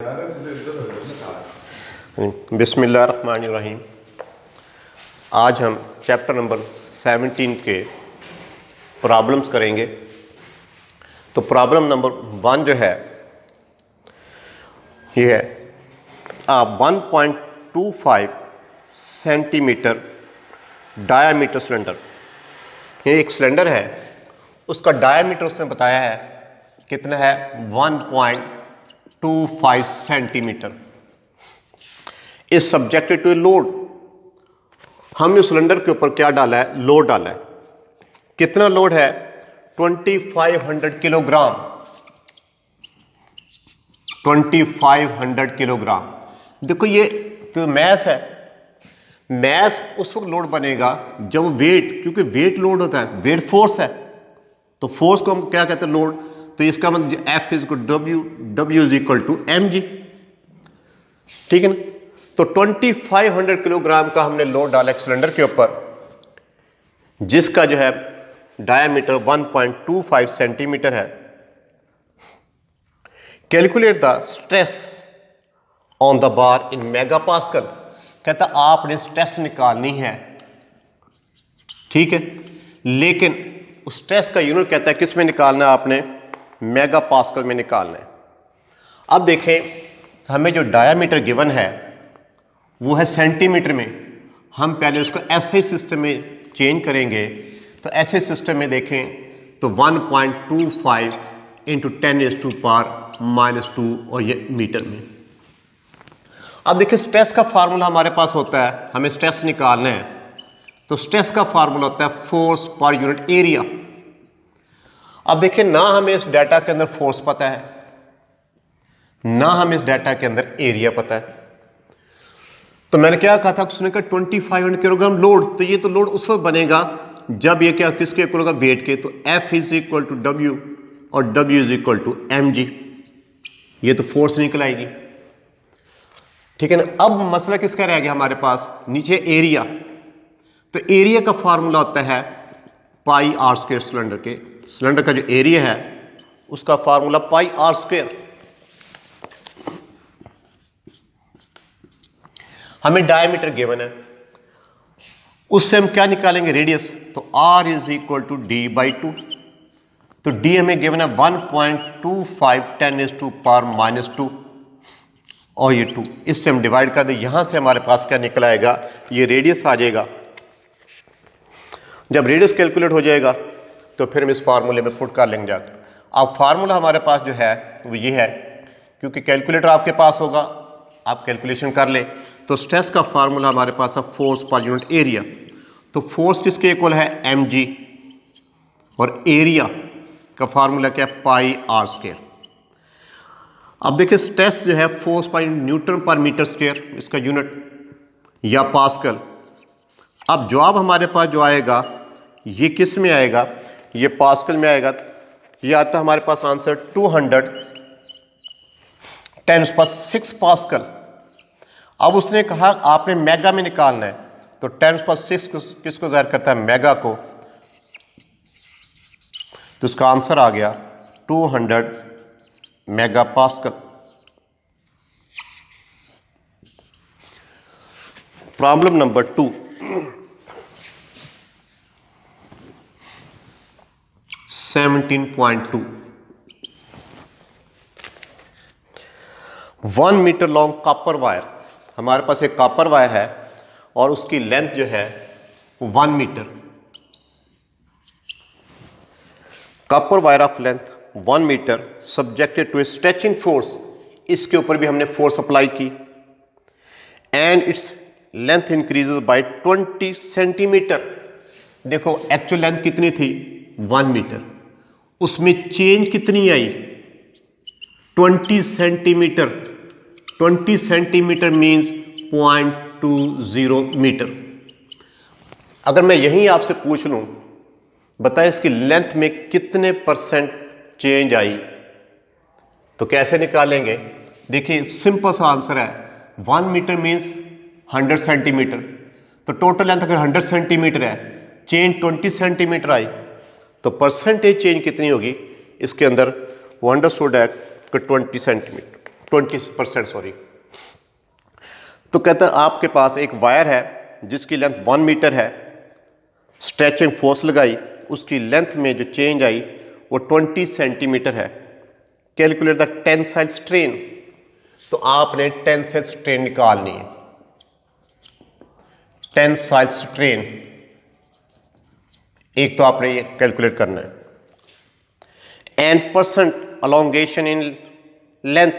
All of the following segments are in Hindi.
बिस्मिल्लाहिर्रहमानिर्रहीम। आज हम चैप्टर नंबर 17 के प्रॉब्लम्स करेंगे। तो प्रॉब्लम नंबर 1 जो है ये है 1.25 सेंटीमीटर डायामीटर सिलेंडर। ये एक सिलेंडर है, उसका डायामीटर उसने बताया है कितना है 1.25 centimetre. Is subjected to load. हमने सिलेंडर के ऊपर क्या डाला है, लोड डाला है। कितना लोड है 2500 किलोग्राम। 2500 किलोग्राम। देखो ये तो मैस है। मैस उस वक्त लोड बनेगा जब वेट, क्योंकि वेट लोड होता है, वेट फोर्स है, तो फोर्स को हम क्या कहते हैं, लोड। तो इसका मतलब F is W is equal to mg। ठीक है ना। तो 2500 किलोग्राम का हमने लोड डाला सिलेंडर के ऊपर, जिसका जो है डायामीटर 1.25 सेंटीमीटर है। Calculate the stress on the bar in mega pascal. कहता आपने स्ट्रेस निकालनी है, ठीक है, लेकिन उस स्ट्रेस का यूनिट कहता है किस में निकालना है, आपने मेगा पास्कल में निकालना है। अब देखें, हमें जो डायामीटर गिवन है वो है सेंटीमीटर में। हम पहले उसको ऐसे सिस्टम में चेंज करेंगे। तो ऐसे सिस्टम में देखें तो 1.25 इंटू 10⁻⁻2 और ये मीटर में। अब देखिए स्ट्रेस का फार्मूला हमारे पास होता है, हमें स्ट्रेस निकालना है तो स्ट्रेस का फार्मूला होता है फोर्स पर यूनिट एरिया। अब देखिए ना हमें इस डाटा के अंदर फोर्स पता है, ना हमें इस डाटा के अंदर एरिया पता है। तो मैंने क्या कहा था, उसने कहा 2500 किलोग्राम लोड। तो ये तो लोड उस वक्त बनेगा जब ये क्या किसके इक्वल होगा, वेट के। तो F is equal to W और W is equal to mg। ये तो फोर्स निकल आएगी, ठीक है ना। अब मसला किसका रह गया हमारे पास, नीचे एरिया। तो एरिया का फार्मूला होता है पाई आर स्क्वायर। सिलेंडर का जो एरिया है उसका फार्मूला पाई आर स्क्वायर। हमें डायमीटर गिवन है, उससे हम क्या निकालेंगे, रेडियस। तो R is equal to D/2। तो D हमें गिवन है 1.25 10⁻⁻2 और ये 2। इससे हम डिवाइड कर दें, यहां से हमारे पास क्या निकल आएगा, ये रेडियस आ जाएगा। जब रेडियस कैलकुलेट हो जाएगा तो फिर हम इस फार्मूले में पुट कर लेंगे जाकर। अब फार्मूला हमारे पास जो है वो ये है, क्योंकि कैलकुलेटर आपके पास होगा, आप कैलकुलेशन कर लें। तो स्ट्रेस का फार्मूला हमारे पास है फोर्स पर यूनिट एरिया। तो फोर्स किसके इक्वल है, mg, और एरिया का फार्मूला क्या है, पाई आर स्क्वायर। अब देखिए स्ट्रेस जो है फोर्स पर न्यूटन पर मीटर स्क्वायर, इसका यूनिट, या पास्कल। अब जवाब हमारे पास जो आएगा ये किस में आएगा, ये पास्कल में आएगा। ये आता है हमारे पास आंसर 210⁶ पास्कल। अब उसने कहा आपने मेगा में निकालना है, तो 10⁶ किसको ज़ाहिर करता है, मेगा को। तो इसका आंसर आ गया 200 mega pascal. Problem number 2, 17.2। 1 metre long copper wire. हमारे पास एक कॉपर वायर है और उसकी लेंथ जो है 1 metre. Copper wire of length 1 metre subjected to a stretching force. इसके ऊपर भी हमने फोर्स अप्लाई की। And its length increases by 20 centimetre. देखो एक्चुअल लेंथ कितनी थी, 1 मीटर, उसमें चेंज कितनी आई, 20 सेंटीमीटर। 20 centimetre means 0.20 metre. अगर मैं यहीं आपसे पूछ लूं, बताएं इसकी लेंथ में कितने % चेंज आई, तो कैसे निकालेंगे। देखिए सिंपल सा आंसर है, 1 मीटर मीन्स 100 सेंटीमीटर। तो टोटल लेंथ अगर 100 सेंटीमीटर है, चेंज 20 सेंटीमीटर आई, तो परसेंटेज चेंज कितनी होगी इसके अंदर, वो अंडरस्टूड है कि 20 सेंटीमीटर। 20% सॉरी। तो कहता है आपके पास एक वायर है जिसकी लेंथ 1 मीटर है, स्ट्रेचिंग फोर्स लगाई, उसकी लेंथ में जो चेंज आई वो 20 सेंटीमीटर है। Calculate the tensile strain. तो आपने टेंसाइल स्ट्रेन निकालनी है। टेंसाइल स्ट्रेन एक तो आपने ये कैलकुलेट करना है। And percent elongation in length,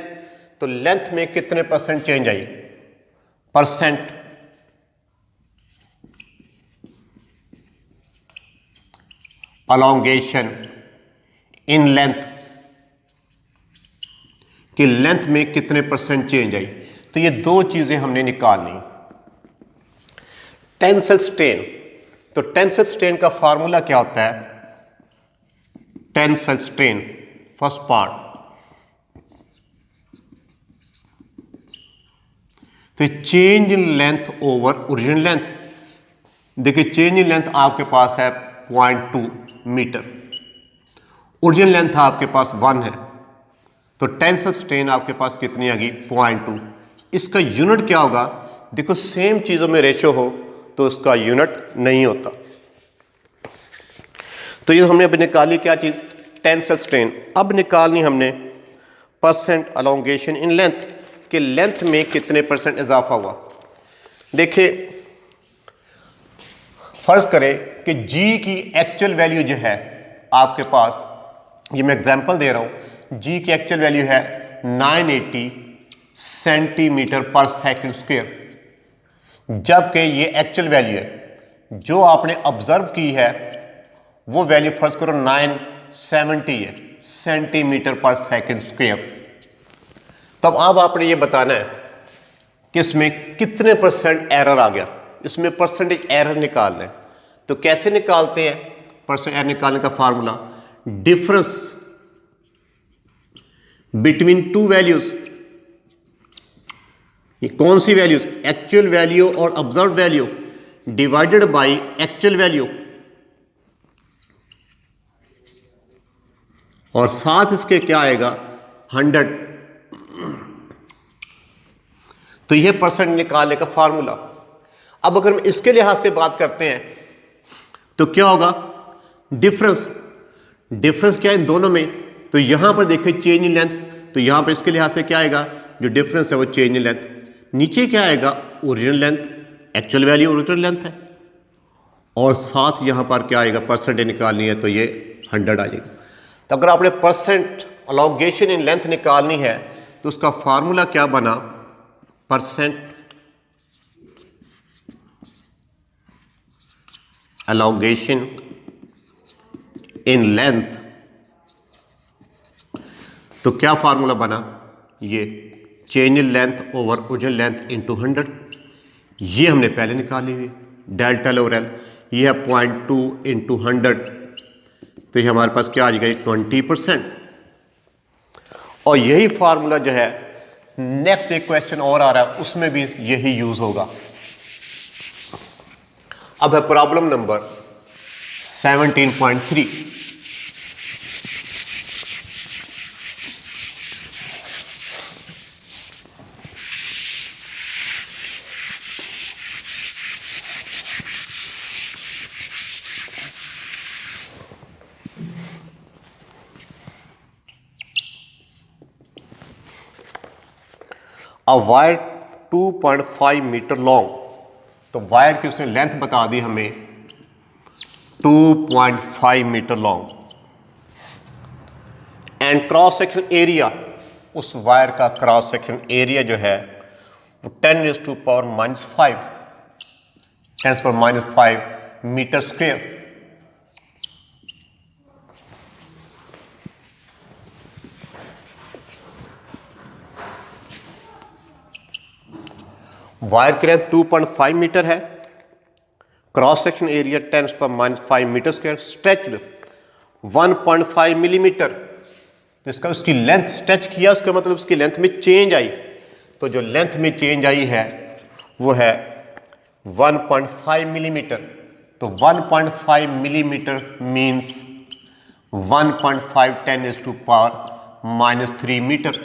तो लेंथ में कितने परसेंट चेंज आई, परसेंट अलोंगेशन इन लेंथ, कि लेंथ में कितने परसेंट चेंज आई। तो ये दो चीजें हमने निकालनी। टेंसाइल स्ट्रेन, तो टेंसाइल स्ट्रेन का फार्मूला क्या होता है, टेंसाइल स्ट्रेन फर्स्ट पार्ट, तो change in length over original length. देखिए चेंज इन लेंथ आपके पास है 0.2 मीटर, ओरिजिनल लेंथ आपके पास 1 है, तो टेंसाइल स्ट्रेन आपके पास कितनी आ गई 0.2। इसका यूनिट क्या होगा, देखो सेम चीजों में रेशो हो तो उसका यूनिट नहीं होता। तो ये हमने अभी निकाली क्या चीज, टेंसाइल स्ट्रेन। अब निकालनी हमने परसेंट अलोंगेशन इन लेंथ, कि लेंथ में कितने परसेंट इजाफा हुआ। देखिए फर्ज करें कि G की एक्चुअल वैल्यू जो है आपके पास, ये मैं एग्जांपल दे रहा हूं, G की एक्चुअल वैल्यू है 980 सेंटीमीटर पर सेकंड स्क्वायर, जबकि ये एक्चुअल वैल्यू है। जो आपने ऑब्जर्व की है वो वैल्यू फर्ज करो 970 है सेंटीमीटर पर सेकंड स्क्वायर। तब अब आपने ये बताना है कि इसमें कितने परसेंट एरर आ गया, इसमें परसेंटेज एरर निकालना है। तो कैसे निकालते हैं परसेंट एरर निकालने का formula, difference between two values, ये कौन सी वैल्यूज, एक्चुअल वैल्यू और observe value divided by actual value, और साथ इसके क्या आएगा 100। तो यह परसेंट निकालने का फार्मूला। अब अगर हम इसके लिहाज से बात करते हैं तो क्या होगा, डिफरेंस, डिफरेंस क्या है इन दोनों में, तो यहां पर देखिए चेंज इन लेंथ, तो यहां पर इसके लिहाज से क्या आएगा, जो डिफरेंस है वो चेंज इन लेंथ। नीचे क्या आएगा, original length, actual value original length है, और साथ यहां पर क्या आएगा, परसेंटेज निकालनी है, तो ये 100 आ जाएगा। तो अगर आपने परसेंट अलोंगेशन इन लेंथ निकालनी है तो उसका फार्मूला क्या बना, परसेंट अलोंगेशन इन लेंथ, तो क्या फार्मूला बना, ये change in length over original length into 100। ये हमने पहले निकाली हुई, डेल्टा एल ओवर एल, ये है 0.2 इंटू 100, तो ये हमारे पास क्या आ जाएगा 20%। और यही फार्मूला जो है नेक्स्ट एक क्वेश्चन और आ रहा है उसमें भी यही यूज होगा। अब है problem number 17.3। A wire 2.5 metre long, तो वायर की उसने लेंथ बता दी हमें 2.5 metre long, and cross section area, उस वायर का क्रॉस सेक्शन एरिया जो है वो 10⁻⁻⁵ 10⁻⁵ मीटर स्क्वायर। वायर की लेंथ 2.5 मीटर है, cross section area 10⁻⁵ metre square, stretched 1.5 millimetre. तो इसका उसकी लेंथ स्ट्रेच किया, उसका मतलब उसकी लेंथ में चेंज आई, तो जो लेंथ में चेंज आई है वो है 1.5 मिलीमीटर। तो 1.5 millimetre means 1.5 10⁻³ metre.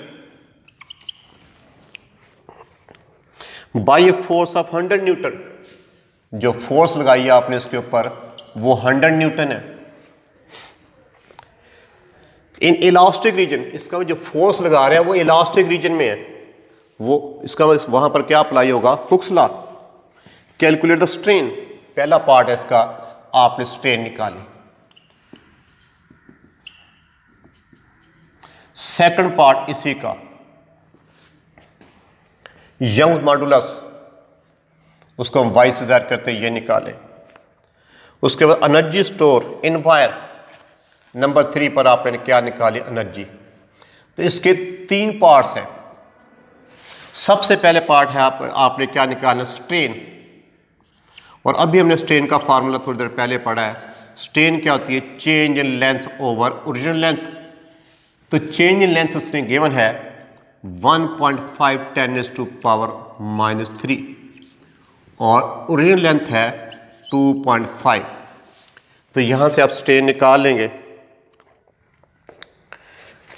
By a force of 100 newton, जो फोर्स लगाई है आपने इसके ऊपर वो 100 न्यूटन है। इन इलास्टिक रीजन, इसका जो फोर्स लगा रहे हैं वो इलास्टिक रीजन में है, वो इसका वहां पर क्या अप्लाई होगा, Hooke's law. Calculate the strain, पहला पार्ट है इसका, आपने स्ट्रेन निकाली। सेकंड पार्ट इसी का यंग मॉडुलस, उसको हम वाई से ज़ाहिर करते हैं, ये निकालें। उसके बाद energy store in wire, number 3 पर आपने क्या निकाली, एनर्जी। तो इसके 3 पार्ट्स हैं। सबसे पहले पार्ट है आपने क्या निकालना, स्ट्रेन। और अभी हमने स्ट्रेन का फार्मूला थोड़ी देर पहले पढ़ा है। स्ट्रेन क्या होती है, change in length over original length. तो चेंज इन लेंथ उसने गिवन है 1.5 10⁻³ और ओरिजिनल लेंथ है 2.5। तो यहां से आप स्ट्रेन निकाल लेंगे।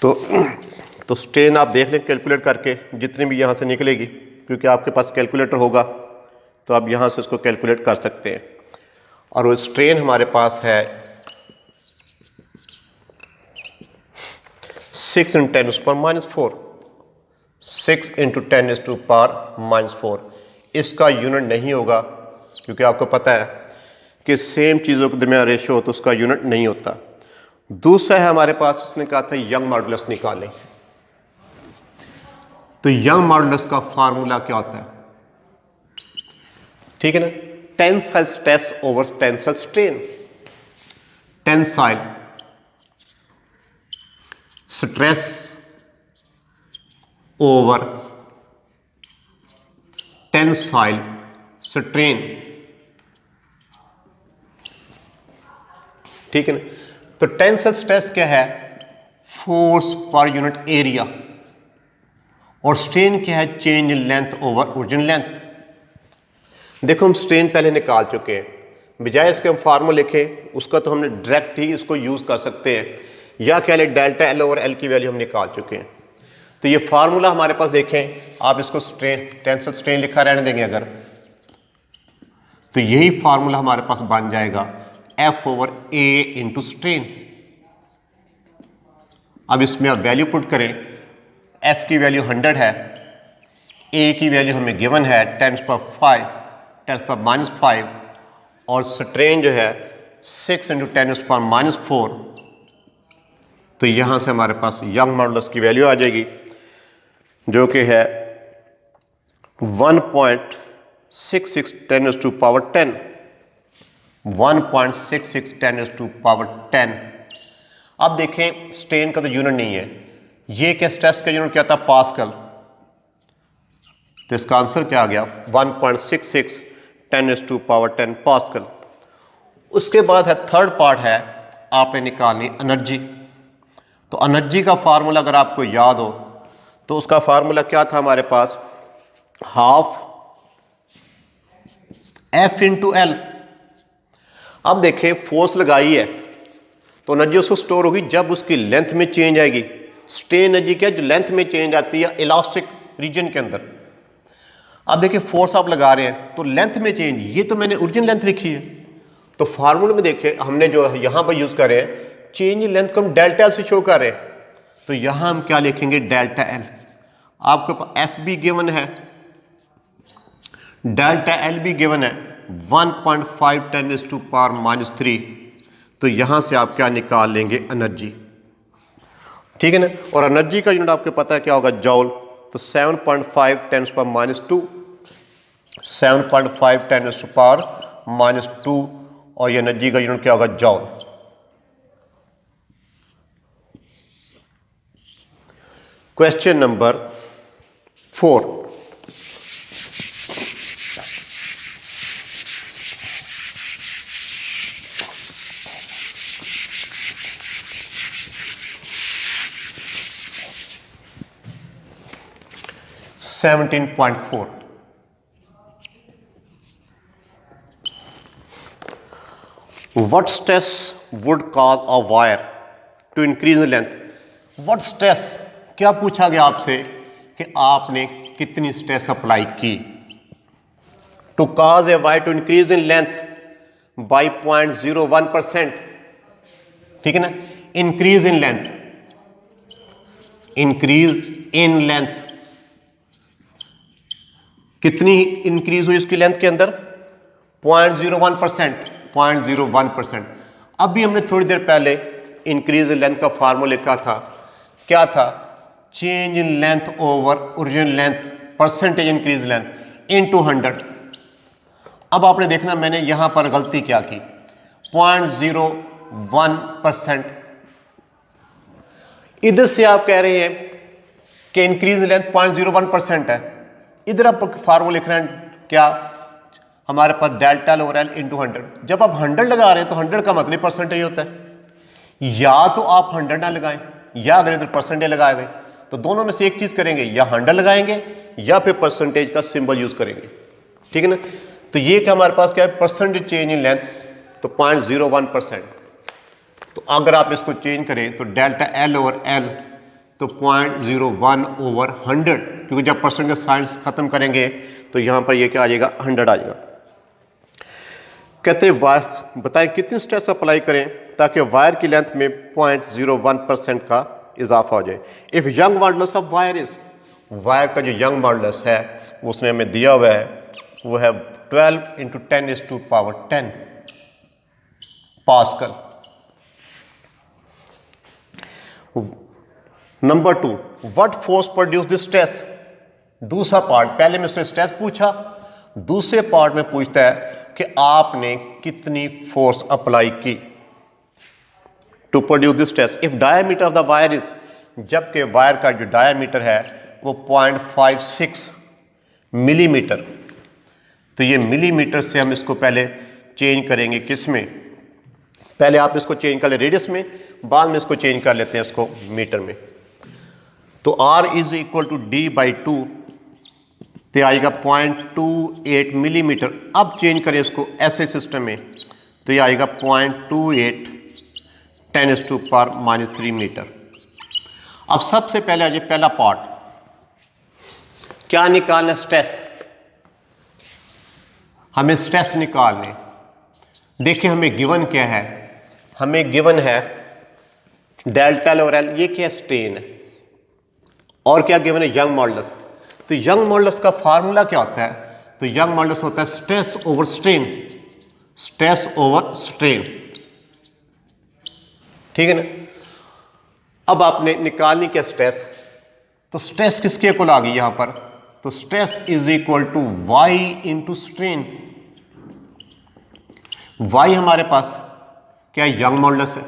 तो स्ट्रेन आप देख लें कैलकुलेट करके, जितनी भी यहां से निकलेगी, क्योंकि आपके पास कैलकुलेटर होगा तो आप यहां से उसको कैलकुलेट कर सकते हैं। और वो स्ट्रेन हमारे पास है 6 × 10⁻⁴, 6 × 10⁻⁴। इसका यूनिट नहीं होगा, क्योंकि आपको पता है कि सेम चीज़ों के दरमियान रेशो हो तो उसका यूनिट नहीं होता। दूसरा है हमारे पास, उसने कहा था यंग मॉडुलस निकालें। तो यंग मॉडुलस का फार्मूला क्या होता है, ठीक है ना, tensile stress over tensile strain. Tensile stress over tensile strain, ठीक है ना। तो टेंसाइल स्ट्रेस क्या है, फोर्स पर यूनिट एरिया, और स्ट्रेन क्या है, change in length over original length. देखो हम स्ट्रेन पहले निकाल चुके हैं, बजाय इसके हम फार्मूला लिखें उसका तो हमने डायरेक्ट ही इसको यूज कर सकते हैं, या कह लें डेल्टा एल ओवर एल की वैल्यू हम निकाल चुके हैं। तो ये फार्मूला हमारे पास देखें, आप इसको स्ट्रेन टेंसाइल स्ट्रेन लिखा रहने देंगे अगर, तो यही फार्मूला हमारे पास बन जाएगा F over A into strain. अब इसमें आप वैल्यू पुट करें, F की वैल्यू 100 है, A की वैल्यू हमें गिवन है 10⁻⁵, और स्ट्रेन जो है 6 × 10⁻⁴। तो यहां से हमारे पास यंग मॉडुलस की वैल्यू आ जाएगी, जो कि है 1.66 10⁻10, 1.66 10⁻10। अब देखें स्ट्रेन का तो यूनिट नहीं है, ये क्या स्ट्रेस का यूनिट क्या था, पास्कल। तो इसका आंसर क्या आ गया, 1.66 10⁻10 पास्कल। उसके बाद है थर्ड पार्ट है, आपने निकालनी एनर्जी। तो एनर्जी का फार्मूला अगर आपको याद हो तो उसका फार्मूला क्या था हमारे पास, हाफ F × L। अब देखें फोर्स लगाई है तो एनर्जी उसको स्टोर होगी जब उसकी लेंथ में चेंज आएगी। स्ट्रेन एनर्जी क्या, जो लेंथ में चेंज आती है इलास्टिक रीजन के अंदर। अब देखिए फोर्स आप लगा रहे हैं तो लेंथ में चेंज, ये तो मैंने ओरिजिनल लेंथ लिखी है, तो फार्मूले में देखिए हमने जो यहां पर यूज कर रहे हैं, चेंज इन लेंथ को हम डेल्टा एल से शो कर रहे हैं। तो यहां हम क्या लिखेंगे, डेल्टा एल। आपके पास एफ भी गिवन है, डेल्टा एल भी गिवन है 1.5 10⁻⁻3। तो यहां से आप क्या निकाल लेंगे, एनर्जी, ठीक है ना। और एनर्जी का यूनिट आपको पता है क्या होगा, जॉल। तो 7.5 10⁻⁻2, 7.5 10⁻⁻2, और ये एनर्जी का यूनिट क्या होगा, जॉल। Question number 4, (17.4) What stress would cause a wire to increase in length? What stress, क्या पूछा गया आपसे कि आपने कितनी स्ट्रेस अप्लाई की। To cause a wire to increase in length by 0.01%, ठीक है ना। Increase in length, increase in length, कितनी इंक्रीज हुई इसकी लेंथ के अंदर? 0.01%, 0.01%। अभी हमने थोड़ी देर पहले इंक्रीज इन लेंथ का फार्मूला लिखा था, क्या था? Change in length over original length, percentage increase length into 100। अब आपने देखना मैंने यहां पर गलती क्या की, 0.01%। इधर से आप कह रहे हैं कि इंक्रीज लेंथ 0.01% है, इधर आप फार्मूला लिख रहे हैं क्या? हमारे पास डेल्टा ओवर एल इंटू 100। जब आप 100 लगा रहे हैं तो 100 का मतलब परसेंटेज होता है। या तो आप 100 ना लगाएं, या अगर इधर परसेंटेज लगा दें, तो दोनों में से एक चीज करेंगे, या 100 लगाएंगे या फिर परसेंटेज का सिंबल यूज करेंगे, ठीक है ना। तो ये क्या हमारे पास क्या है? परसेंटेज चेंज इन लेंथ, तो 0.01%। तो अगर आप इसको चेंज करें तो डेल्टा एल ओवर एल, तो 0.01/100, क्योंकि जब परसेंट का साइन खत्म करेंगे तो यहां पर ये क्या आ जाएगा? 100 आ जाएगा। कहते हैं वायर बताएं कितनी स्ट्रेस अप्लाई करें ताकि वायर की लेंथ में 0.01% का इजाफा हो जाए। If young modulus of wire is, wire का जो यंग मॉडुलस है उसने हमें दिया हुआ है, वो है 12 × 10⁻10 pascal. Number 2, what force produce this stress? दूसरा पार्ट, पहले में उसने स्ट्रेस पूछा, दूसरे पार्ट में पूछता है कि आपने कितनी फोर्स अप्लाई की to produce this stress. If diameter of the wire is, जबकि वायर का जो डायमीटर है वो 0.56 मिलीमीटर, तो ये मिलीमीटर से हम इसको पहले चेंज करेंगे किस में? पहले आप इसको चेंज कर ले रेडियस में, बाद में इसको चेंज कर लेते हैं इसको मीटर में। तो R is equal to D/2, तो आएगा 0.28 मिलीमीटर। अब चेंज करें इसको ऐसे सिस्टम में, तो ये आएगा 0.28 10⁻³ मीटर। अब सबसे पहले आ जाए पहला पार्ट, क्या निकालना? स्ट्रेस। हमें स्ट्रेस निकालने। देखिए हमें गिवन क्या है? हमें गिवन है डेल्टा ओवर एल, ये क्या? स्ट्रेन है। और क्या गिवन है? Young modulus. तो यंग मॉडुलस का फार्मूला क्या होता है? तो यंग मॉडुलस होता है stress over strain, stress over strain, ठीक है ना। अब आपने निकालनी क्या? स्ट्रेस। तो स्ट्रेस किसके इक्वल आ गई यहां पर? तो stress is equal to Y into strain. Y हमारे पास क्या? यंग मॉडुलस है।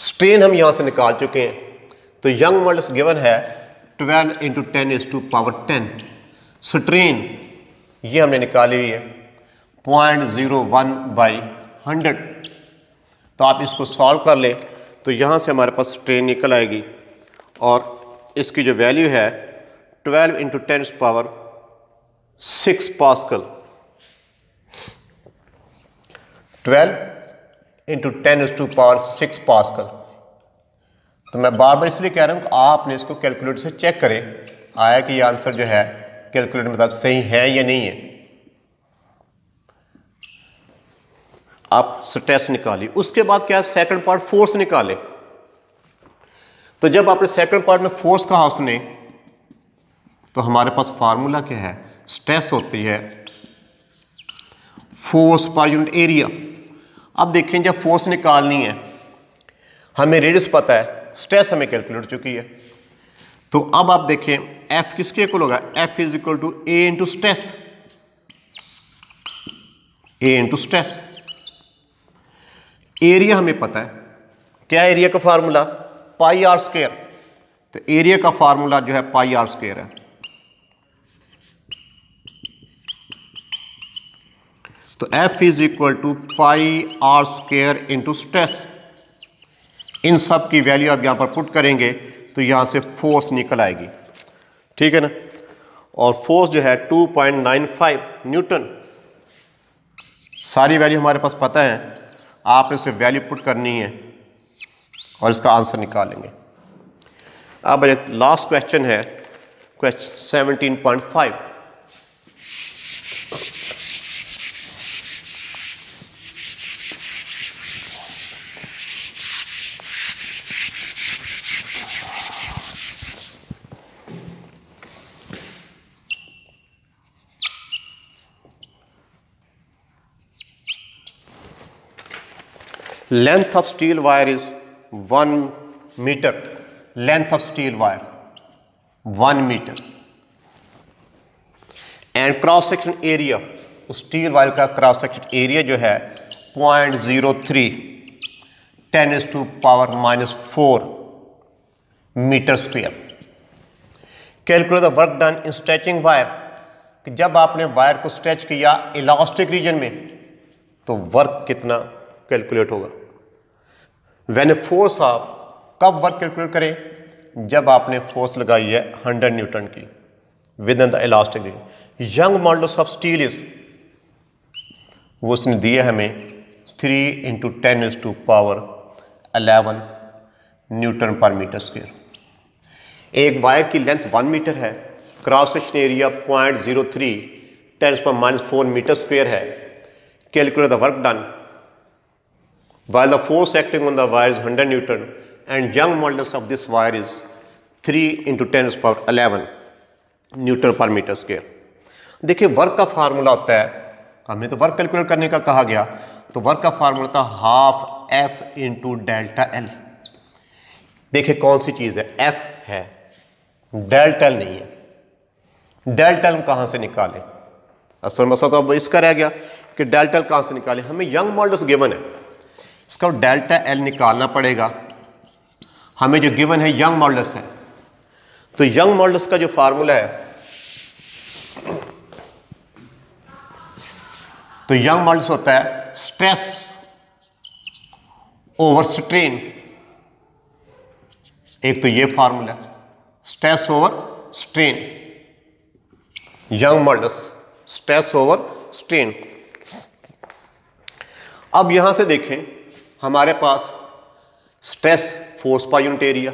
स्ट्रेन हम यहां से निकाल चुके हैं, तो यंग मॉडुलस गिवन है 12 × 10⁻10। स्ट्रेन ये हमने निकाली हुई है 0.01/100। तो आप इसको सॉल्व कर लें तो यहां से हमारे पास स्ट्रेन निकल आएगी, और इसकी जो वैल्यू है 12 × 10⁻6 पास्कल। 12 × 10⁻6 पास्कल। तो मैं बार बार इसलिए कह रहा हूं कि आपने इसको कैलकुलेटर से चेक करें, आया कि ये आंसर जो है कैलकुलेटर मतलब सही है या नहीं है। आप स्ट्रेस निकालिए। उसके बाद क्या? सेकंड पार्ट, फोर्स निकाले। तो जब आपने सेकंड पार्ट में फोर्स कहा उसने, तो हमारे पास फार्मूला क्या है? स्ट्रेस होती है फोर्स पर यूनिट एरिया। अब देखें जब फोर्स निकालनी है, हमें रेडियस पता है, स्ट्रेस हमें कैलकुलेट चुकी है, तो अब आप देखें F किसके इक्वल होगा? F is equal to A into stress, A into stress. Area हमें पता है, क्या एरिया का फार्मूला? πr²। तो एरिया का फार्मूला जो है πr² है। तो F is equal to πr² into stress. इन सब की वैल्यू आप यहां पर पुट करेंगे तो यहां से फोर्स निकल आएगी, ठीक है ना। और फोर्स जो है 2.95 न्यूटन। सारी वैल्यू हमारे पास पता है, आपने उसे वैल्यू पुट करनी है और इसका आंसर निकालेंगे। अब लास्ट क्वेश्चन है question 17.5। Length of steel wire is 1 metre, length of steel wire 1 metre, and cross section area, steel wire का क्रॉस सेक्शन एरिया जो है 0.03 10⁻⁻⁴ metre square. Calculate the work done in stretching wire, कि जब आपने वायर को स्ट्रेच किया इलास्टिक रीजन में तो वर्क कितना कैलकुलेट होगा। व्हेन ए फोर्स ऑफ, कब वर्क कैलकुलेट करें, जब आपने फोर्स लगाई है 100 न्यूटन की within the elastic region. Young modulus of steel is, वो उसने दिया हमें 3 × 10⁻11 न्यूटन पर मीटर स्क्वायर। एक वायर की लेंथ 1 मीटर है, cross section area 0.03 10⁻⁻⁴ metre square है। Calculate the work done while the force acting on the wire is 100 Newton and young modulus of this wire is 3 × 10⁻11 newton पर मीटर स्क्वायर। देखिए वर्क का फार्मूला होता है, हमें तो वर्क कैलकुलेट करने का कहा गया, तो वर्क का फार्मूला था half F into delta L. देखिए कौन सी चीज़ है, एफ है, डेल्टा एल नहीं है। डेल्टा एल कहाँ से निकालें, असल मसला तो अब इसका रह गया कि डेल्टा एल कहाँ से निकालें। हमें यंग मॉडुलस गिवन है, इसका डेल्टा एल निकालना पड़ेगा। हमें जो गिवन है यंग मॉडुलस है, तो यंग मॉडुलस का जो फार्मूला है, तो यंग मॉडुलस होता है स्ट्रेस ओवर स्ट्रेन। एक तो ये formula stress over strain, young modulus stress over strain. अब यहां से देखें हमारे पास stress force per unit area,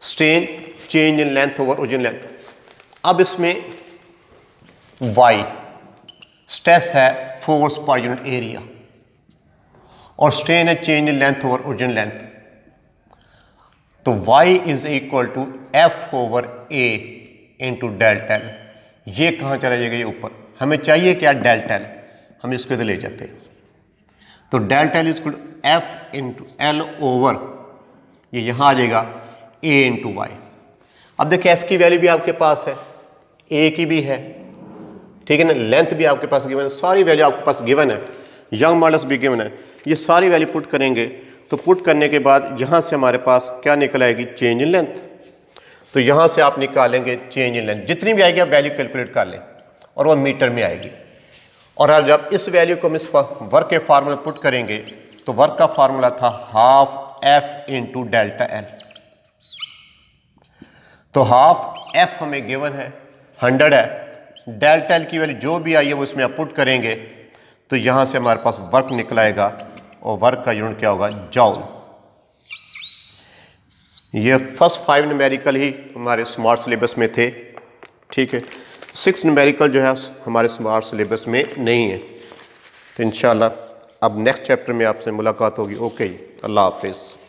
strain change in length over original length. अब इसमें y स्ट्रेस है फोर्स पर यूनिट एरिया और स्ट्रेन है change in length over original length, तो y is equal to F over A into delta L. ये कहाँ चला जाएगा, ये ऊपर। हमें चाहिए क्या, डेल्टा एल, हम इसको इधर ले जाते हैं, तो delta L is F into L over, ये यहाँ आ जाएगा ए इंटू वाई। अब देखिए एफ की वैल्यू भी आपके पास है, ए की भी है, ठीक है ना, लेंथ भी आपके पास गिवन है, सारी वैल्यू आपके पास गिवन है, यंग मॉडुलस भी गिवन है। ये सारी वैल्यू पुट करेंगे, तो पुट करने के बाद यहाँ से हमारे पास क्या निकल आएगी, चेंज इन लेंथ। तो यहाँ से आप निकालेंगे चेंज इन लेंथ, जितनी भी आएगी आप वैल्यू कैलकुलेट कर लें और वो मीटर में आएगी। और जब इस वैल्यू को हम इस वर्क के फार्मूला पुट करेंगे, तो वर्क का फार्मूला था half F into delta L. तो हाफ एफ हमें गिवन है 100 है, डेल्टा एल की वैल्यू जो भी आई है वो इसमें आप पुट करेंगे, तो यहां से हमारे पास वर्क निकल आएगा और वर्क का यूनिट क्या होगा, जॉल। ये फर्स्ट 5 न्यूमेरिकल ही हमारे स्मार्ट सिलेबस में थे, ठीक है। 6 न्यूमेरिकल जो है हमारे स्मार्ट सिलेबस में नहीं है। तो इंशाल्लाह अब नेक्स्ट चैप्टर में आपसे मुलाकात होगी। ओके, अल्लाह हाफिज़।